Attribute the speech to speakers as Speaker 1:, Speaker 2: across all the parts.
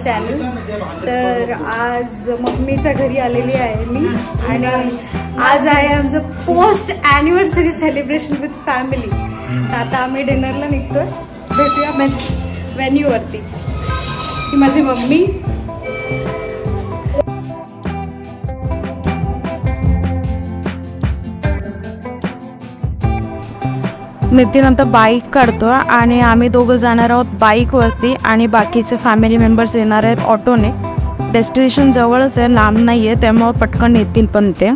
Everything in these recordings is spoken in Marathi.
Speaker 1: चॅनल। तर आज मम्मीच्या घरी आलेली आहे मी आणि आज आहे आमचं post anniversary celebration with family. आता आम्ही डिनरला निघतोय, भेटूया व्हेन्यूवरती। ही माझी मम्मी,
Speaker 2: नितीन आता बाईक काढतो आणि आम्ही दोघं जाणार आहोत बाईकवरती आणि बाकीचे फॅमिली मेंबर्स येणार आहेत ऑटोने। डेस्टिनेशन जवळच आहे, लांब नाही आहे, त्यामुळे पटकन येतील पण ते।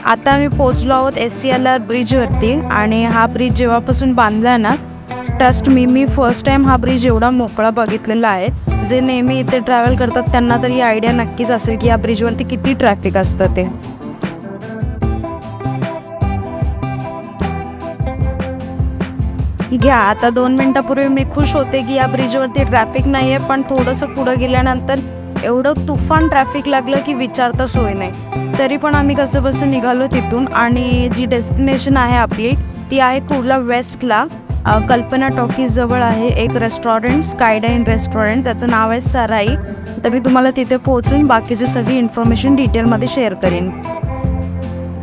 Speaker 2: आता आम्ही पोहोचलो आहोत SCLR ब्रिजवरती आणि हा ब्रिज जेव्हापासून बांधला ना, ट्रस्ट मी फर्स्ट टाइम हा ब्रिज एवढा मोकळा बघितलेला आहे। जे नेहमी इथे ट्रॅव्हल करतात त्यांना तर ही आयडिया नक्कीच असेल की या ब्रिजवरती किती ट्रॅफिक असतं ते। घ्या, आता 2 मिनिटापूर्वी मी खुश होते की या ब्रिजवरती ट्रॅफिक नाही आहे, पण थोडंसं पुढं गेल्यानंतर एवढं तुफान ट्रॅफिक लागलं की विचारता सोय नाही। तरी पण आम्ही कसं बसं निघालो तिथून आणि जी डेस्टिनेशन आहे आपली ती आहे कुर्ला वेस्टला। कल्पना टॉकीज जवळ आहे एक रेस्टॉरंट, स्कायडाइन रेस्टॉरंट, त्याचं नाव आहे सराई। तर मी तुम्हाला तिथे पोहोचून बाकीची सगळी इन्फॉर्मेशन डिटेलमध्ये शेअर करेन।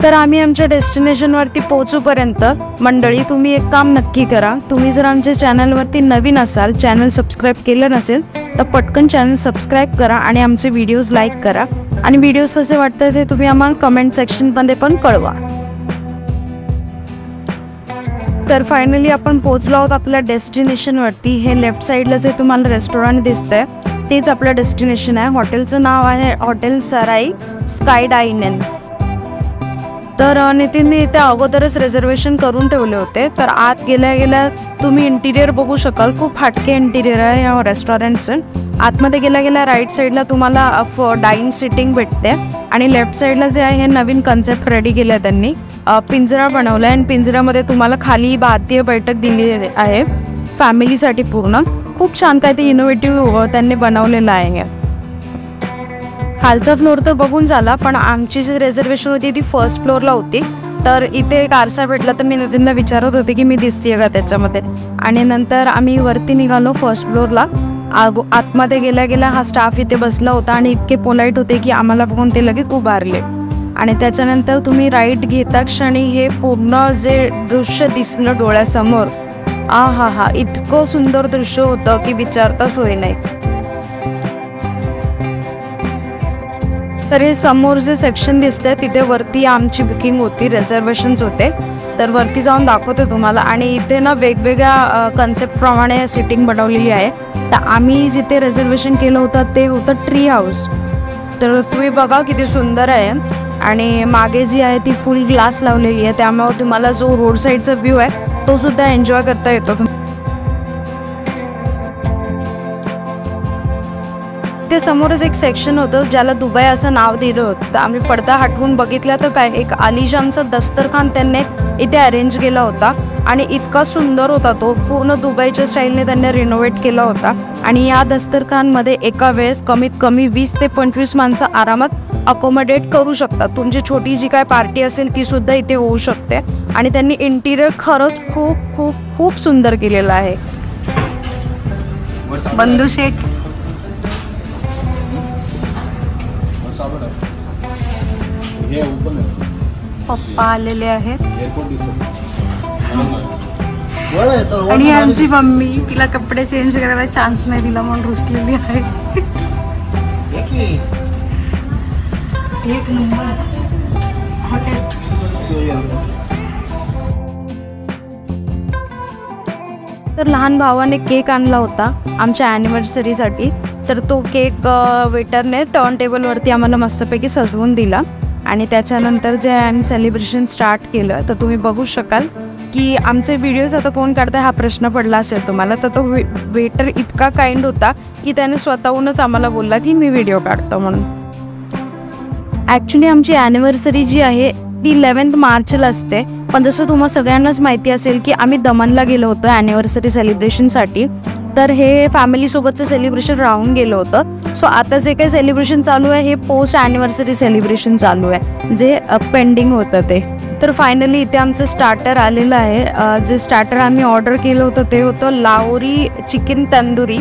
Speaker 2: तर आम्ही आमच्या डेस्टिनेशनवरती पोहोचूपर्यंत मंडळी तुम्ही एक काम नक्की करा, तुम्ही जर आमच्या चॅनलवरती नवीन असाल, चॅनल सबस्क्राईब केलं नसेल तर पटकन चॅनल सबस्क्राईब करा आणि आमचे व्हिडिओज लाईक करा आणि व्हिडिओज कसे वाटतात ते तुम्ही आम्हाला कमेंट सेक्शनमध्ये पण कळवा। तर फायनली आपण पोहोचलो आहोत आपल्या डेस्टिनेशनवरती। हे लेफ्ट साईडला जे तुम्हाला रेस्टॉरंट दिसतंय तेच आपलं डेस्टिनेशन आहे। हॉटेलचं नाव आहे हॉटेल सराई स्कायडाइन। तर नितीनने इथे अगोदरच रिझर्वेशन करून ठेवले होते। तर आत गेल्या गेल्या तुम्ही इंटिरियर बघू शकाल, खूप हटके इंटिरियर आहे या रेस्टॉरंटचं। आतमध्ये गेल्या गेल्या राईट साईडला तुम्हाला डाईन सिटिंग भेटते आणि लेफ्ट साईडला जे आहे हे नवीन कन्सेप्ट रेडी केलं आहे त्यांनी। पिंजरा बनवला आहे आणि पिंजऱ्यामध्ये तुम्हाला खाली भारतीय बैठक दिली आहे फॅमिलीसाठी पूर्ण। खूप छान काय ते इनोव्हेटिव्ह त्यांनी बनवलेलं आहे। खालचा फ्लोअर तर बघून झाला, पण आमची जी रिझर्वेशन होती ती फर्स्ट फ्लोअरला होती। तर इथे एक आरसा भेटला तर मी नितीनला विचारत होते की मी दिसते का त्याच्यामध्ये, आणि नंतर आम्ही वरती निघालो फर्स्ट फ्लोअरला। आतमध्ये गेल्या गेल्या हा स्टाफ इथे बसला होता आणि इतके पोलाईट होते की आम्हाला बघून ते लगेच उभारले। आणि त्याच्यानंतर तुम्ही राईट घेता क्षणी हे पूर्ण जे दृश्य दिसलं डोळ्यासमोर, हा इतकं सुंदर दृश्य होतं की विचारता सोय नाही। तर हे समोर जे सेक्शन दिसतंय तिथे वरती आमची बुकिंग होती, रिझर्वेशन्स होते। तर वरती जाऊन दाखवते तुम्हाला। आणि इथे ना वेगवेगळ्या कन्सेप्टप्रमाणे सिटिंग बनवलेली आहे। तर आम्ही जिथे रिझर्वेशन केलं होतं ते होतं ट्री हाऊस। तर तुम्ही बघा किती सुंदर आहे आणि मागे जी आहे ती फुल ग्लास लावलेली आहे, त्यामुळे तुम्हाला जो रोड साईडचा व्ह्यू आहे तो सुद्धा एन्जॉय करता येतो। ते समोरच एक सेक्शन होतं ज्याला दुबई असं नाव दिलं होतं। तर आम्ही पडदा हटवून बघितला तर काय एक आलिशानचं दस्तरखान त्यांनी इथे अरेंज केला होता आणि इतका सुंदर होता तो, पूर्ण दुबईच्या स्टाईलने त्यांनी रिनोव्हेट केला होता। आणि या दस्तरखानमध्ये एका वेळेस कमीत कमी 20 ते 25 माणसं आरामात अकोमोडेट करू शकतात। तुमची छोटी जी काय पार्टी असेल ती सुद्धा इथे होऊ शकते आणि त्यांनी इंटिरियर खरंच खूप खूप खूप सुंदर केलेलं आहे।
Speaker 1: बंधू शेठ पप्पा आलेले आहेत आणि आमची मम्मी तिला कपडे चेंज करायला चान्स नाही दिला म्हणून रुसलेली आहे। एक नंबर हॉटेल।
Speaker 2: तर लहान भावाने केक आणला होता आमच्या ॲनिव्हर्सरीसाठी। तर तो केक वेटरने टर्न टेबलवरती आम्हाला मस्तपैकी सजवून दिला आणि त्याच्यानंतर जे आम्ही सेलिब्रेशन स्टार्ट केलं। तर तुम्ही बघू शकाल की आमचे व्हिडिओज आता कोण काढताय हा प्रश्न पडला असेल तुम्हाला। तर तो वेटर इतका काइंड होता की त्याने स्वतःहूनच आम्हाला बोलला की मी व्हिडिओ काढतो म्हणून। ॲक्च्युली आमची ॲनिव्हर्सरी जी आहे ती 11 मार्चला असते, पण जसं तुम्हाला सगळ्यांनाच माहिती असेल की आम्ही दमनला गेलो होतो ॲनिव्हर्सरी सेलिब्रेशनसाठी। तर हे फॅमिलीसोबतचं सेलिब्रेशन राहून गेलं होतं. सो आता जे काही सेलिब्रेशन चालू आहे हे पोस्ट ॲनिव्हर्सरी सेलिब्रेशन चालू आहे, जे पेंडिंग होतं ते. तर फायनली इथे आमचं स्टार्टर आलेलं आहे. जे स्टार्टर आम्ही ऑर्डर केलं होतं ते होतं लाहोरी चिकन तंदुरी.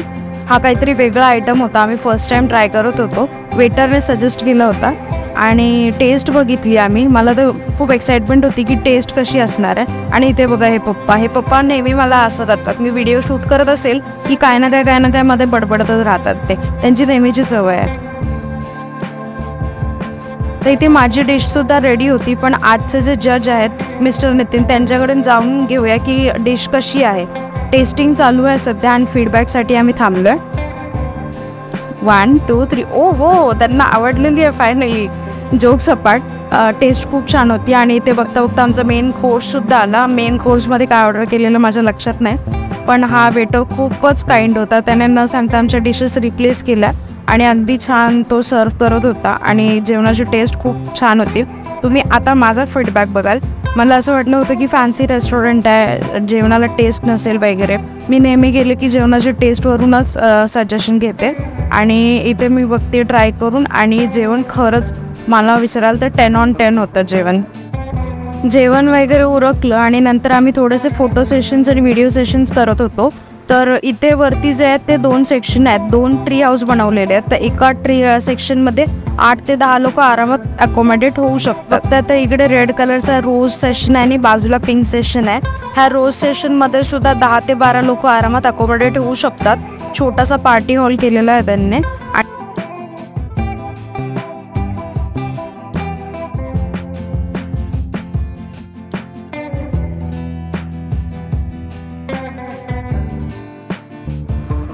Speaker 2: हा काहीतरी वेगळा आयटम होता, आम्ही फर्स्ट टाईम ट्राय करत होतो. वेटरने सजेस्ट केला होता आणि टेस्ट बघितली आम्ही. मला तर खूप एक्साइटमेंट होती की टेस्ट कशी असणार आहे. आणि इथे बघा हे पप्पा नेहमी मला असं करतात, मी व्हिडिओ शूट करत असेल की काय ना काय मध्ये बडबडतच राहतात. ते त्यांची नेहमीची सवय आहे. तर इथे माझी डिशसुद्धा रेडी होती, पण आजचे जे जज आहेत मिस्टर नितीन त्यांच्याकडून जाऊन घेऊया की डिश कशी आहे. टेस्टिंग चालू आहे सध्या आणि फीडबॅकसाठी आम्ही थांबलो आहे. 1 2 3 ओ हो, त्यांना आवडलेली आहे फायनली. जोक सपाट. टेस्ट खूप छान होती. आणि इथे बघता बघता आमचा मेन कोर्ससुद्धा आला. मेन कोर्समध्ये काय ऑर्डर केलेलं माझ्या लक्षात नाही, पण हा वेटर खूपच काइंड होता. त्याने न सांगता आमच्या डिशेस रिप्लेस केल्या आणि अगदी छान तो सर्व करत होता. आणि जेवणाची टेस्ट खूप छान होती. तुम्ही आता माझा फीडबॅक बघाल. मला असं वाटलं होतं की फॅन्सी रेस्टॉरंट आहे, जेवणाला टेस्ट नसेल वगैरे. मी नेहमी गेले की जेवणाच्या टेस्टवरूनच सजेशन घेते. आणि इथे मी बघते ट्राय करून, आणि जेवण खरंच मला विचाराल तर 10 on 10 होतं जेवण वगैरे उरकलं. आणि नंतर आम्ही थोडेसे फोटो सेशन्स आणि व्हिडिओ सेशन्स करत होतो. तर इथे वरती जे आहेत ते 2 सेक्शन आहेत, 2 ट्री हाऊस बनवलेले आहेत. तर एका ट्री सेक्शनमध्ये 8 ते 10 लोक आरामात अकोमोडेट होऊ शकतात. तर इकडे रेड कलरचा रोज सेशन आहे आणि बाजूला पिंक सेशन आहे. ह्या रोज सेशनमध्ये सुद्धा 10 ते 12 लोक आरामात अकोमोडेट होऊ शकतात. छोटासा पार्टी हॉल केलेला आहे त्यांनी.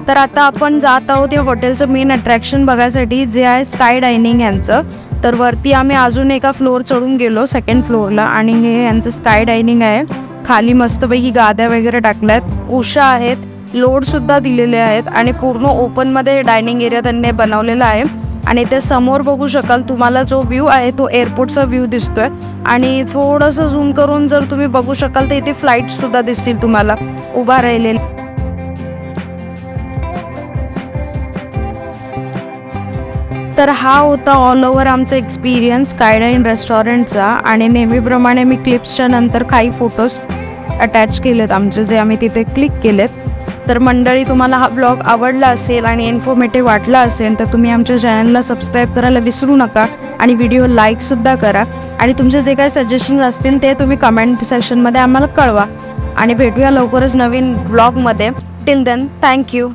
Speaker 2: तर आता आपण जात आहोत या हॉटेलचं मेन अट्रॅक्शन बघायसाठी, जे आहे स्काय डायनिंग यांचं. तर वरती आम्ही अजून एका फ्लोअर चढून गेलो, 2nd फ्लोअरला. आणि हे यांचं स्काय डायनिंग आहे. खाली मस्तपैकी गाद्या वगैरे टाकल्यात, उषा आहेत, लोडसुद्धा दिलेले आहेत. आणि पूर्ण ओपनमध्ये डायनिंग एरिया त्यांनी बनवलेला आहे. आणि ते समोर बघू शकाल तुम्हाला जो व्ह्यू आहे तो एअरपोर्टचा व्ह्यू दिसतोय. आणि थोडंसं झूम करून जर तुम्ही बघू शकाल तर इथे फ्लाईटसुद्धा दिसतील तुम्हाला उभा राहिलेले. तर हा होता ऑल ओव्हर आमचा एक्सपिरियन्स स्कायडाईन रेस्टॉरंटचा. आणि नेहमीप्रमाणे मी क्लिप्सच्या नंतर काही फोटोज अटॅच केलेत आमचे, जे आम्ही तिथे क्लिक केलेत. तर मंडळी, तुम्हाला हा ब्लॉग आवडला असेल आणि इन्फॉर्मेटिव्ह वाटला असेल तर तुम्ही आमच्या चॅनलला सबस्क्राईब करायला विसरू नका. आणि व्हिडिओ लाईकसुद्धा करा. आणि तुमचे जे काही सजेशन्स असतील ते तुम्ही कमेंट सेक्शनमध्ये आम्हाला कळवा. आणि भेटूया लवकरच नवीन ब्लॉगमध्ये. Till then, thank you.